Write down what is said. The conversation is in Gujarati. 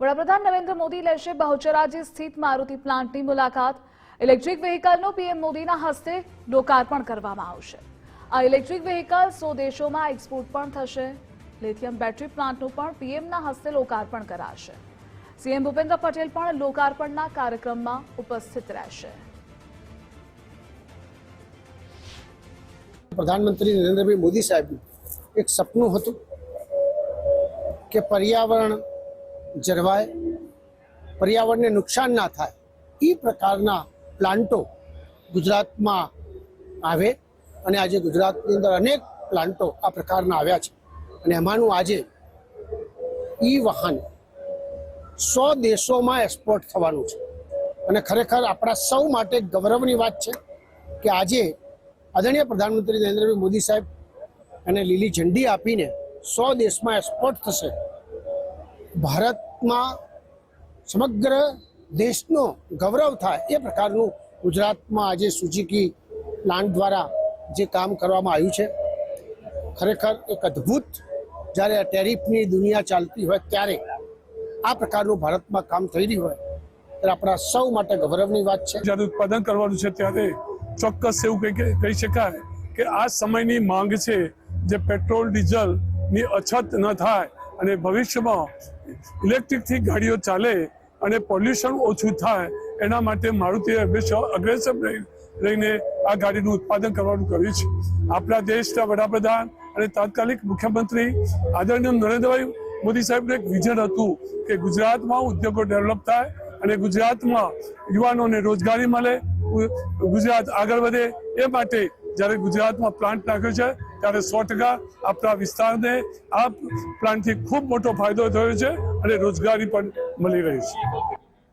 વડાપ્રધાન નરેન્દ્ર મોદી લેશે બહુચરાજી સ્થિત મારુતિ પ્લાન્ટની મુલાકાત। ઇલેક્ટ્રિક વ્હીકલનું પીએમ મોદીના હસ્તે લોકાર્પણ કરવામાં આવશે। આ ઇલેક્ટ્રિક વ્હીકલ 100 દેશોમાં એક્સપોર્ટ પણ થશે। લિથિયમ બેટરી પ્લાન્ટનું પણ પીએમના હસ્તે લોકાર્પણ કરાશે। સીએમ ભૂપેન્દ્ર પટેલ પણ લોકાર્પણના કાર્યક્રમમાં ઉપસ્થિત રહેશે। प्रधानमंत्री नरेंद्र भाई मोदी साहब एक सपनु हतुं के पर्यावरण जळवाय, पर्यावरण ने नुकसान ना थाय ई प्रकारना प्लांटो गुजरात में आवे अने आज गुजरात ની અંદર अनेक प्लांटो आ प्रकारना आव्या छे अने एमानुं आज ई वाहन 100 देशों में एक्सपोर्ट थवानुं छे अने खरेखर आपणा सौ माटे गौरवनी वात छे कि आजे आदरणीय प्रधानमंत्री नरेंद्र भाई मोदी साहेब अने लीली झंडी आपीने 100 देश में एक्सपोर्ट थशे। भारत में समग्र देशनो गौरव थाय ए प्रकारनु गुजरात में आज सुजुकी प्लांट द्वारा जे काम करवामां आव्युं छे खरेखर एक अद्भुत ज्यारे टेरिफनी दुनिया चालती होय त्यारे आ प्रकारनु भारत में काम थई रह्युं होय त्यारे आपणा सौ माटे गौरवनी वात छे। ज्यारे उत्पादन करवानुं छे त्यारे ચોક્કસ એવું કહી શકાય કે આ સમયની માંગ છે જે પેટ્રોલ ડીઝલની અછત ન થાય અને ભવિષ્યમાં ઇલેક્ટ્રિકથી ગાડીઓ ચાલે અને પોલ્યુશન ઓછું થાય એના માટે મારુતિએ હંમેશા અગ્રેસર રહીને આ ગાડીનું ઉત્પાદન કરવાનું કર્યું છે। આપણા દેશના વડાપ્રધાન અને તાત્કાલિક મુખ્યમંત્રી આદરણીય નરેન્દ્રભાઈ મોદી સાહેબનું એક વિઝન હતું કે ગુજરાતમાં ઉદ્યોગો ડેવલપ થાય અને ગુજરાતમાં યુવાનોને રોજગારી મળે, गुजरात आगे बढ़े ए माटे જ્યારે ગુજરાતમાં પ્લાન્ટ નાખ્યો છે ત્યારે 100% આપણા વિસ્તારને આ પ્લાન્ટથી ખૂબ મોટો ફાયદો થયો છે અને રોજગારી પણ મળી રહી છે।